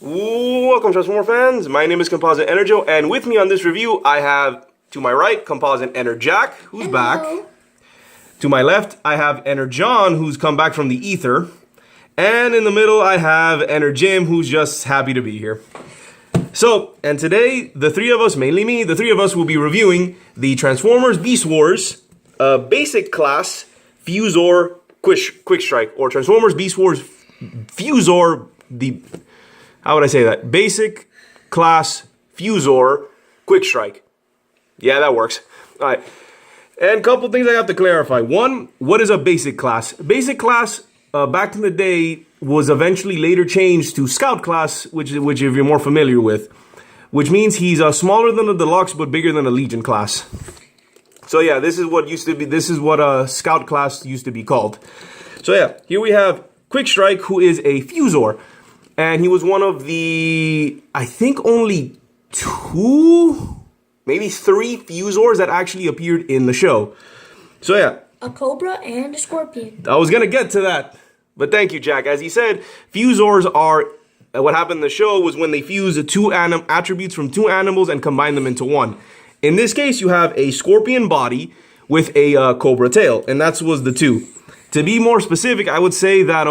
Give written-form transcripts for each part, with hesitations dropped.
Welcome, Transformer fans. My name is Composite Enerjoe, and with me on this review, I have, to my right, Composite Enerjack, who's Hello. back. To my left, I have Enerjon, who's come back from the ether. And in the middle, I have Enerjim, who's just happy to be here. So, and today, the three of us, mainly me, the three of us will be reviewing the Transformers Beast Wars Basic Class Fuzor Quickstrike, or Transformers Beast Wars Fuzor, how would I say that? Basic Class Fuzor Quickstrike. Yeah, that works. All right. And a couple things I have to clarify. One, what is a basic class? Basic class, back in the day, was eventually later changed to scout class, which if you're more familiar with, which means he's smaller than a deluxe but bigger than a legion class. So yeah, this is what used to be. This is what a scout class used to be called. So yeah, here we have Quickstrike, who is a Fuzor, and he was one of the, I think, only two, maybe three Fuzors that actually appeared in the show. So yeah. A cobra and a scorpion. I was going to get to that. But thank you, Jack. As he said, Fuzors are, what happened in the show was when they fuse two attributes from two animals and combine them into one. In this case, you have a scorpion body with a cobra tail. And that was the two. To be more specific, I would say that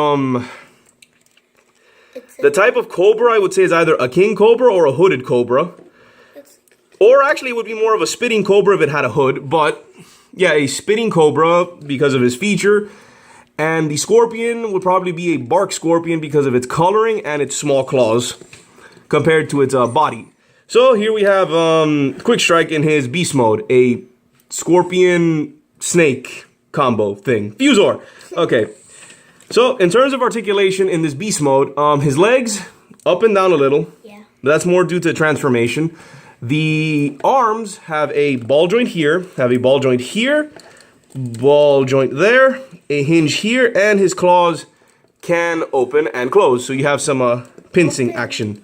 the type of cobra I would say is either a king cobra or a hooded cobra. Or actually, it would be more of a spitting cobra if it had a hood. But yeah, a spitting cobra because of his feature. And the scorpion would probably be a bark scorpion because of its coloring and its small claws compared to its body. So here we have Quickstrike in his beast mode, a scorpion snake combo thing. Fuzor. Okay. So in terms of articulation in this beast mode, his legs up and down a little. Yeah. That's more due to transformation. The arms have a ball joint here, ball joint there, a hinge here, and his claws can open and close. So you have some pincing action.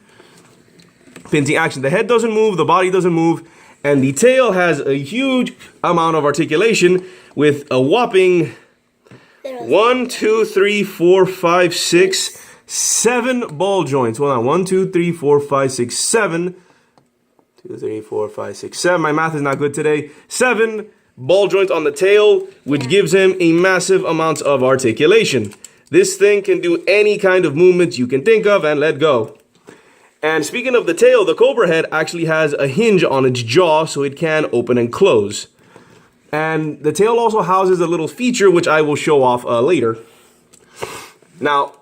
The head doesn't move, the body doesn't move, and the tail has a huge amount of articulation with a whopping 1, 2, 3, 4, 5, 6, 7 ball joints. Hold on. 1, 2, 3, 4, 5, 6, 7. 2, 3, 4, 5, 6, 7. My math is not good today. 7 ball joints on the tail, which gives him a massive amount of articulation. This thing can do any kind of movement you can think of and let go. And speaking of the tail, the cobra head actually has a hinge on its jaw so it can open and close. And the tail also houses a little feature which I will show off later. Now,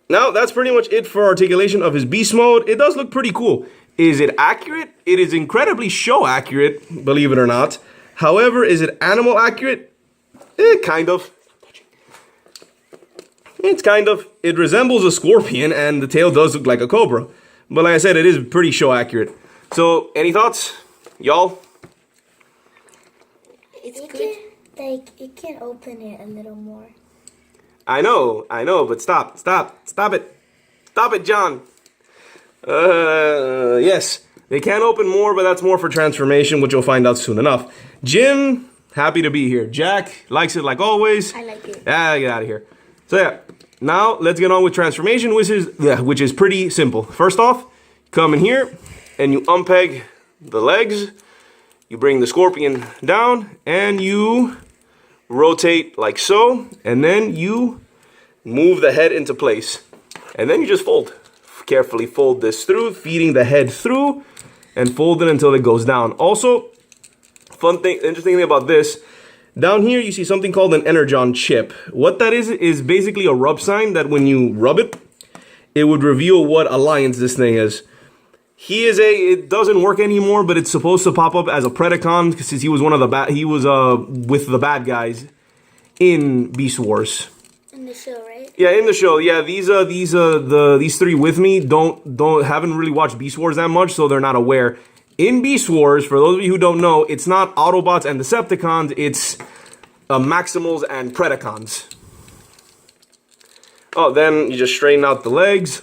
that's pretty much it for articulation of his beast mode. It does look pretty cool. Is it accurate? It is incredibly show accurate, believe it or not. However, is it animal accurate? Kind of. It resembles a scorpion and the tail does look like a cobra. But like I said, it is pretty show accurate. So, any thoughts? Y'all? It's good. You can open it a little more. I know, but stop it, John. Yes, they can open more, but that's more for transformation, which you'll find out soon enough. Jim, happy to be here. Jack likes it like always. I like it. Ah, get out of here. So yeah, now let's get on with transformation, which is pretty simple. First off, come in here and you unpeg the legs. You bring the scorpion down and you rotate like so, and then you move the head into place. And then you just fold. Carefully fold this through, feeding the head through, and fold it until it goes down. Also, interesting thing about this, down here you see something called an Energon chip. What that is basically a rub sign that when you rub it, it would reveal what alliance this thing is. It doesn't work anymore, but it's supposed to pop up as a Predacon since he was with the bad guys in Beast Wars. In the show, right? Yeah, in the show. Yeah, these three with me haven't really watched Beast Wars that much, so they're not aware. In Beast Wars, for those of you who don't know, it's not Autobots and Decepticons, it's Maximals and Predacons. Oh, then you just straighten out the legs.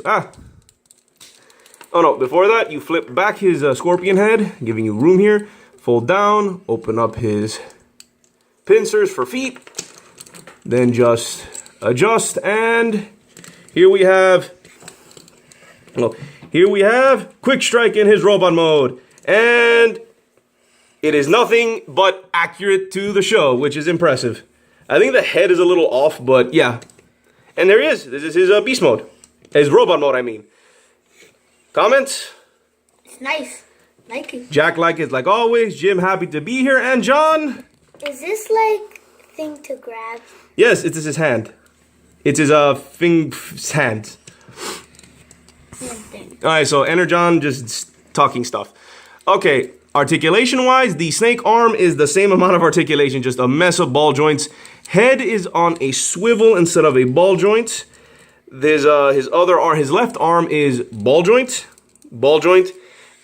Oh no, before that, you flip back his scorpion head, giving you room here. Fold down, open up his pincers for feet. Then just adjust, and here we have Well, here we have Quickstrike in his robot mode. And it is nothing but accurate to the show, which is impressive. I think the head is a little off, but yeah. And there he is. This is his beast mode. His robot mode, I mean. Comments? It's nice. Like it. Jack like it like always. Jim happy to be here. And John? Is this like thing to grab? Yes, it is his hand. It's his hand. Alright, so Energon just talking stuff. Okay, articulation wise, the snake arm is the same amount of articulation, just a mess of ball joints. Head is on a swivel instead of a ball joint. There's his left arm is ball joint,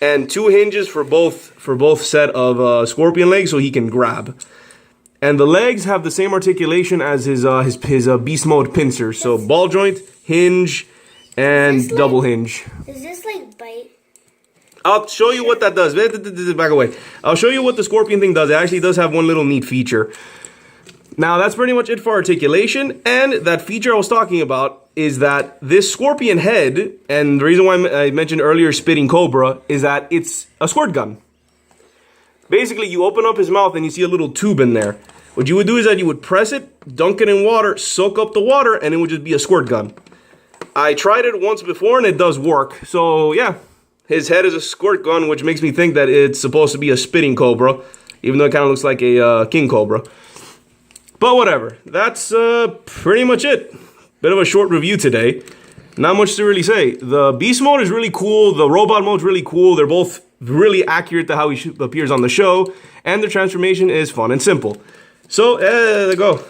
and 2 hinges for both set of scorpion legs, so he can grab. And the legs have the same articulation as his beast mode pincers. So ball joint, hinge, and double hinge. Does this like bite? I'll show you what that does. Back away. I'll show you what the scorpion thing does. It actually does have one little neat feature. Now, that's pretty much it for articulation. And that feature I was talking about is that this scorpion head, and the reason why I mentioned earlier spitting cobra, is that it's a squirt gun. Basically, you open up his mouth and you see a little tube in there. What you would do is that you would press it, dunk it in water, soak up the water, and it would just be a squirt gun. I tried it once before and it does work. So, yeah. His head is a squirt gun, which makes me think that it's supposed to be a spitting cobra, even though it kind of looks like a king cobra. But whatever, that's pretty much it. Bit of a short review today. Not much to really say. The beast mode is really cool, the robot mode is really cool. They're both really accurate to how he appears on the show, and the transformation is fun and simple. So, there you go.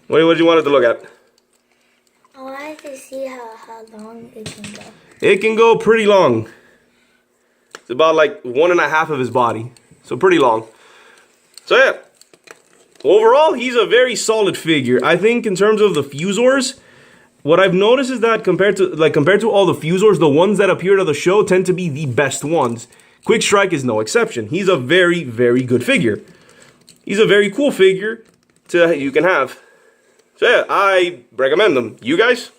What do you want it to look at? I wanted to see how long it can go. It can go pretty long. It's about like 1.5 of his body. So pretty long. So yeah. Overall, he's a very solid figure. I think in terms of the Fuzors, what I've noticed is that compared to all the Fuzors, the ones that appeared on the show tend to be the best ones. Quickstrike is no exception. He's a very, very good figure. He's a very cool figure you can have. So yeah, I recommend them. You guys?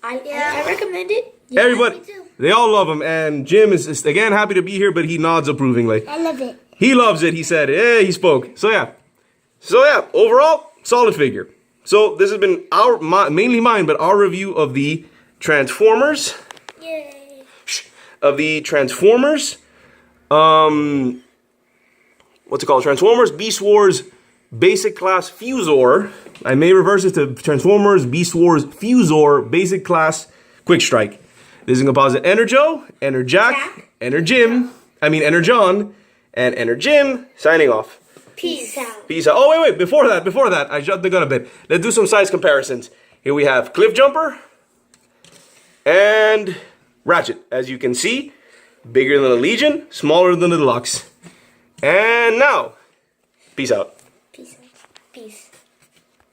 I recommend it. Yeah, everybody, they all love him, and Jim is again happy to be here, but he nods approvingly. I love it. He loves it, he said. Yeah, he spoke. So yeah, overall, solid figure. So this has been mainly mine, but our review of the Transformers. Yay. Of the Transformers. What's it called? Transformers Beast Wars Basic Class Fuzor. I may reverse it to Transformers Beast Wars Fuzor Basic Class Quickstrike. This is Composite Enerjoe, Enerjack, Enerjim, Enerjon, and Enerjim, signing off. Peace out. Peace out. Oh, wait, before that, I jumped the gun a bit. Let's do some size comparisons. Here we have Cliff Jumper and Ratchet. As you can see, bigger than the Legion, smaller than the Deluxe. And now, peace out. Peace out. Peace.